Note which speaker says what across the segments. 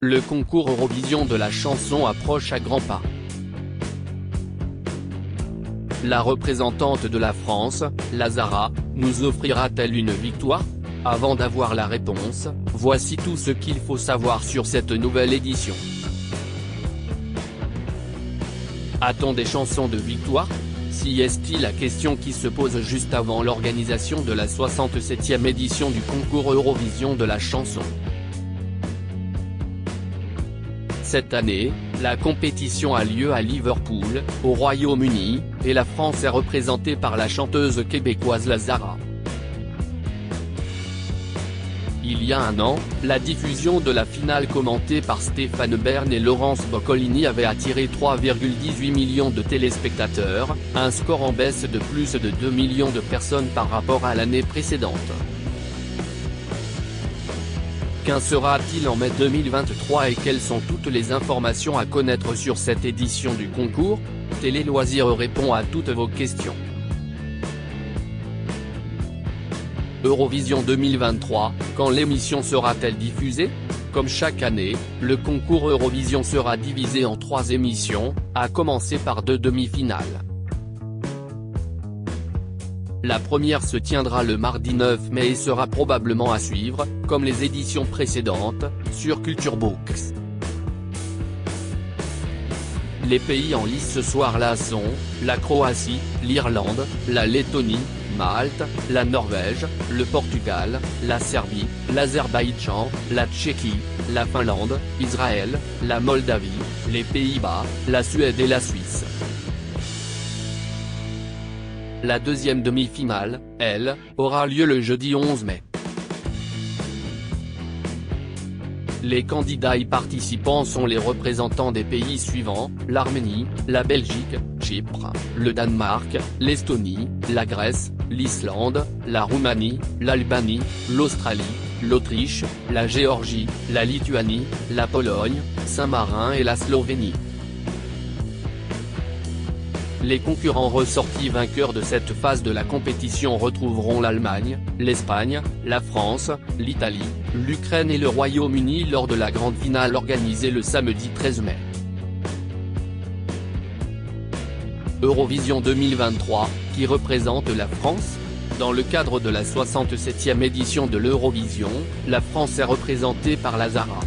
Speaker 1: Le concours Eurovision de la chanson approche à grands pas. La représentante de la France, Lazara, nous offrira-t-elle une victoire? Avant d'avoir la réponse, voici tout ce qu'il faut savoir sur cette nouvelle édition. A-t-on des chansons de victoire? Si est-il la question qui se pose juste avant l'organisation de la 67e édition du concours Eurovision de la chanson. Cette année, la compétition a lieu à Liverpool, au Royaume-Uni, et la France est représentée par la chanteuse québécoise Lazara. Il y a un an, la diffusion de la finale commentée par Stéphane Bern et Laurence Boccolini avait attiré 3,18 millions de téléspectateurs, un score en baisse de plus de 2 millions de personnes par rapport à l'année précédente. Qu'en sera-t-il en mai 2023 et quelles sont toutes les informations à connaître sur cette édition du concours? Télé Loisirs répond à toutes vos questions. Eurovision 2023, quand l'émission sera-t-elle diffusée? Comme chaque année, le concours Eurovision sera divisé en 3 émissions, à commencer par 2 demi-finales. La première se tiendra le mardi 9 mai et sera probablement à suivre, comme les éditions précédentes, sur Culture Box. Les pays en lice ce soir-là sont, la Croatie, l'Irlande, la Lettonie, Malte, la Norvège, le Portugal, la Serbie, l'Azerbaïdjan, la Tchéquie, la Finlande, Israël, la Moldavie, les Pays-Bas, la Suède et la Suisse. La deuxième demi-finale, elle, aura lieu le jeudi 11 mai. Les candidats y participants sont les représentants des pays suivants, l'Arménie, la Belgique, Chypre, le Danemark, l'Estonie, la Grèce, l'Islande, la Roumanie, l'Albanie, l'Australie, l'Autriche, la Géorgie, la Lituanie, la Pologne, Saint-Marin et la Slovénie. Les concurrents ressortis vainqueurs de cette phase de la compétition retrouveront l'Allemagne, l'Espagne, la France, l'Italie, l'Ukraine et le Royaume-Uni lors de la grande finale organisée le samedi 13 mai. Eurovision 2023, qui représente la France? Dans le cadre de la 67e édition de l'Eurovision, la France est représentée par Lazara.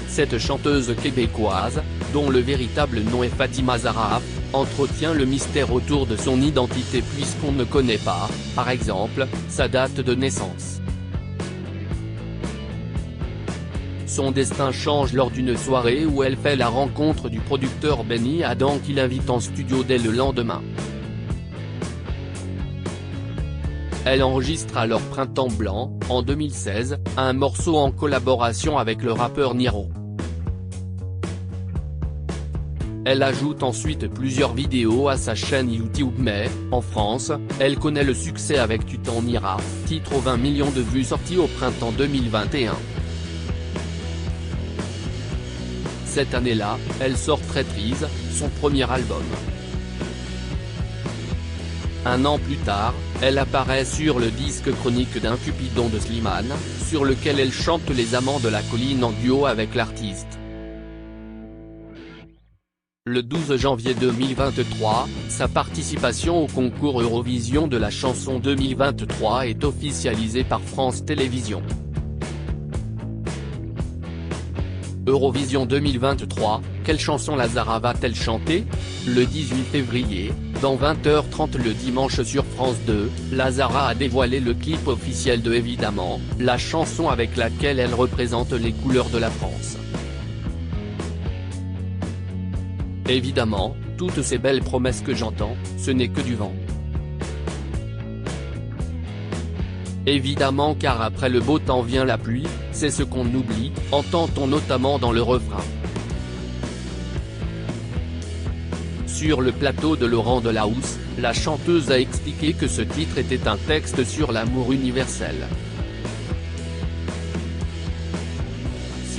Speaker 1: Cette chanteuse québécoise, dont le véritable nom est Fatima Zahra, entretient le mystère autour de son identité puisqu'on ne connaît pas, par exemple, sa date de naissance. Son destin change lors d'une soirée où elle fait la rencontre du producteur Benny Adam qui l'invite en studio dès le lendemain. Elle enregistre alors Printemps Blanc, en 2016, un morceau en collaboration avec le rappeur Niro. Elle ajoute ensuite plusieurs vidéos à sa chaîne YouTube mais, en France, elle connaît le succès avec Tu t'en iras, titre aux 20 millions de vues sorti au printemps 2021. Cette année-là, elle sort Traîtrise, son premier album. Un an plus tard, elle apparaît sur le disque Chronique d'un Cupidon de Slimane, sur lequel elle chante Les Amants de la Colline en duo avec l'artiste. Le 12 janvier 2023, sa participation au concours Eurovision de la chanson 2023 est officialisée par France Télévisions. Eurovision 2023, quelle chanson Lazara va-t-elle chanter? Le 18 février, dans 20h30 le dimanche sur France 2, Lazara a dévoilé le clip officiel de Évidemment, la chanson avec laquelle elle représente les couleurs de la France. Évidemment, toutes ces belles promesses que j'entends, ce n'est que du vent. Évidemment car après le beau temps vient la pluie, c'est ce qu'on oublie, entend-on notamment dans le refrain. Sur le plateau de Laurent Delahousse, la chanteuse a expliqué que ce titre était un texte sur l'amour universel.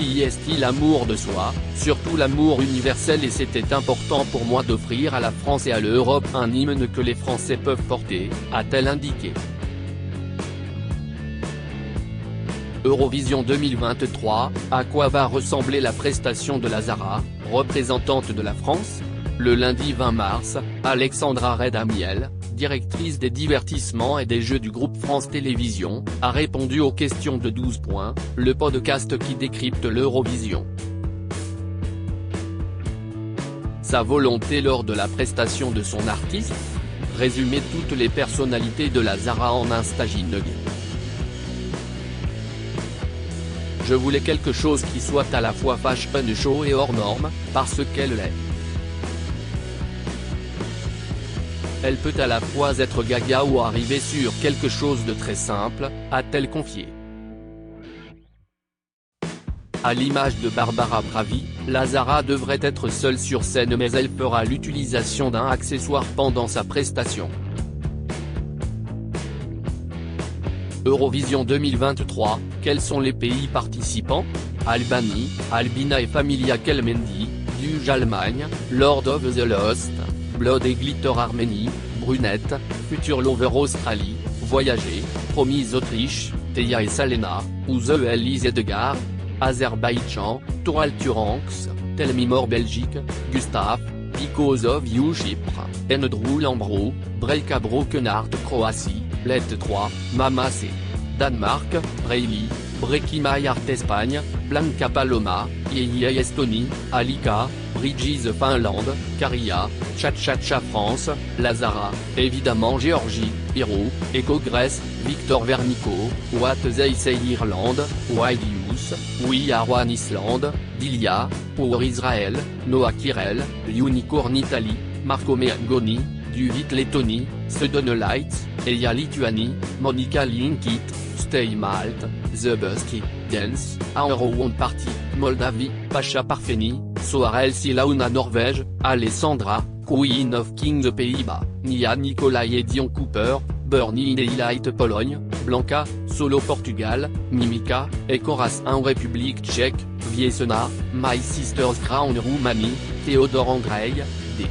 Speaker 1: Si est-il l'amour de soi, surtout l'amour universel et c'était important pour moi d'offrir à la France et à l'Europe un hymne que les Français peuvent porter, a-t-elle indiqué. Eurovision 2023, à quoi va ressembler la prestation de la Zara, représentante de la France ? Le lundi 20 mars, Alexandra Redamiel, directrice des divertissements et des jeux du groupe France Télévisions, a répondu aux questions de 12 points, le podcast qui décrypte l'Eurovision. Sa volonté lors de la prestation de son artiste ? Résumer toutes les personnalités de la Zara en un staginug. Je voulais quelque chose qui soit à la fois fashion show et hors norme, parce qu'elle l'est. Elle peut à la fois être gaga ou arriver sur quelque chose de très simple, a-t-elle confié. À l'image de Barbara Pravi, la Zara devrait être seule sur scène mais elle fera l'utilisation d'un accessoire pendant sa prestation. Eurovision 2023, quels sont les pays participants ? Albanie, Albina et Familia Kelmendi, Duge Allemagne, Lord of the Lost, Blood et Glitter Arménie, Brunette, Future Lover Australie, Voyager, Promise Autriche, Teia et Salena, Ouze Elise Edgar, Azerbaïdjan, Toral Turanx, Tell Me More Belgique, Gustave, Because of You Chypre, Endrou Lambro, Brejka Brokenhart Croatie, Let 3, Mama C. Danemark, Reilly, Brekima Art Espagne, Blanca Paloma, Yeye Estonie, Alika, Bridges Finlande, Caria, Cha France, Lazara, évidemment Géorgie, Hiro, Echo Grèce, Victor Vernico, What They Say Irlande, Wild Youth, We Are One Islande, Dilia, pour Israël, Noah Kirel, Unicorn Italie, Marco Mengoni, Duvit Lettonie, Sudden-Lights, Eya Lituanie, Monica Linkit, Stay Malte, The Busky, Dance, Aurowond Party, Moldavie, Pacha Parfeni, Soarel Silauna Norvège, Alessandra, Queen of Kings Pays-Bas, Nia Nicolai et Dion Cooper, Bernie Daylight Pologne, Blanca, Solo Portugal, Mimica, Ekoras 1 République Tchèque, Viesena, My Sister's Crown Roumanie, Théodore Andrei, D.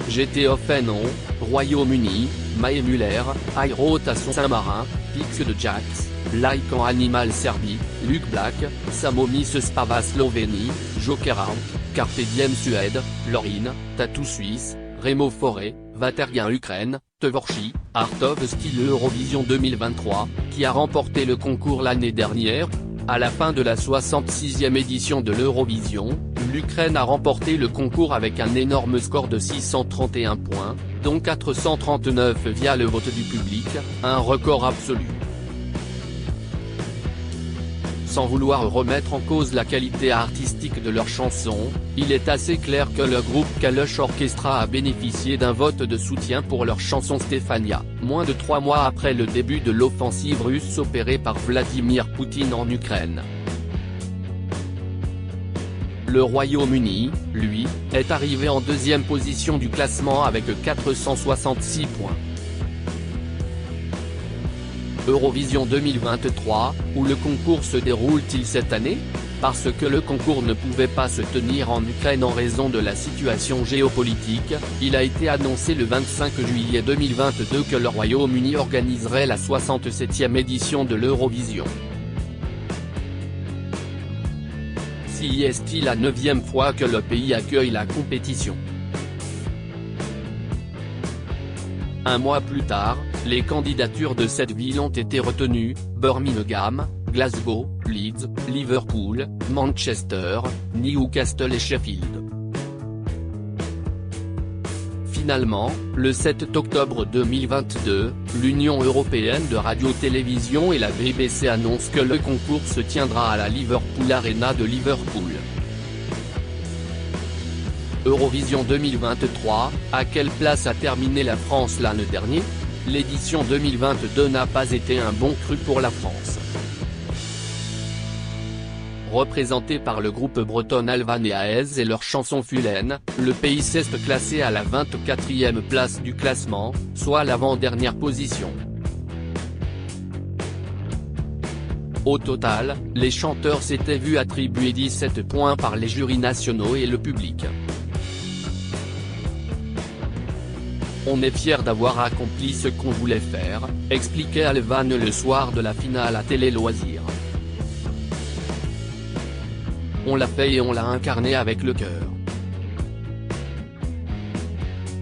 Speaker 1: GT of Enon, Royaume-Uni, Mae Muller, Airo Tasson Saint-Marin, Pix de Jax, Lycan Animal Serbie, Luc Black, Samomis Spava Slovénie, Joker Out, Carpe Diem Suède, Lorine, Tatou Suisse, Remo Forêt, Vaterien Ukraine, Tvorchi, Art of Style Eurovision 2023, qui a remporté le concours l'année dernière. À la fin de la 66e édition de l'Eurovision, l'Ukraine a remporté le concours avec un énorme score de 631 points, dont 439 via le vote du public, un record absolu. Sans vouloir remettre en cause la qualité artistique de leurs chansons, il est assez clair que le groupe Kalush Orchestra a bénéficié d'un vote de soutien pour leur chanson Stefania, moins de 3 mois après le début de l'offensive russe opérée par Vladimir Poutine en Ukraine. Le Royaume-Uni, lui, est arrivé en deuxième position du classement avec 466 points. Eurovision 2023, où le concours se déroule-t-il cette année ? Parce que le concours ne pouvait pas se tenir en Ukraine en raison de la situation géopolitique, il a été annoncé le 25 juillet 2022 que le Royaume-Uni organiserait la 67e édition de l'Eurovision. Si est-il la 9e fois que le pays accueille la compétition. Un mois plus tard, les candidatures de cette ville ont été retenues, Birmingham, Glasgow, Leeds, Liverpool, Manchester, Newcastle et Sheffield. Finalement, le 7 octobre 2022, l'Union européenne de radio-télévision et la BBC annoncent que le concours se tiendra à la Liverpool Arena de Liverpool. Eurovision 2023, à quelle place a terminé la France l'année dernière ? L'édition 2022 n'a pas été un bon cru pour la France. Représenté par le groupe breton Alvan et Aez et leur chanson Fulen, le pays s'est classé à la 24e place du classement, soit l'avant-dernière position. Au total, les chanteurs s'étaient vus attribuer 17 points par les jurys nationaux et le public. On est fiers d'avoir accompli ce qu'on voulait faire, expliquait Alvan le soir de la finale à Télé Loisirs. On l'a fait et on l'a incarné avec le cœur.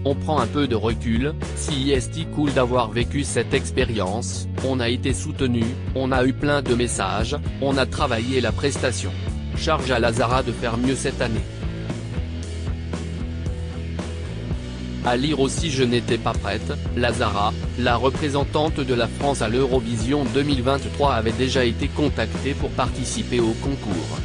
Speaker 1: On prend un peu de recul, si est cool d'avoir vécu cette expérience, on a été soutenu, on a eu plein de messages, on a travaillé la prestation. Charge à Lazara de faire mieux cette année. À lire aussi Je n'étais pas prête, Lazara, la représentante de la France à l'Eurovision 2023 avait déjà été contactée pour participer au concours.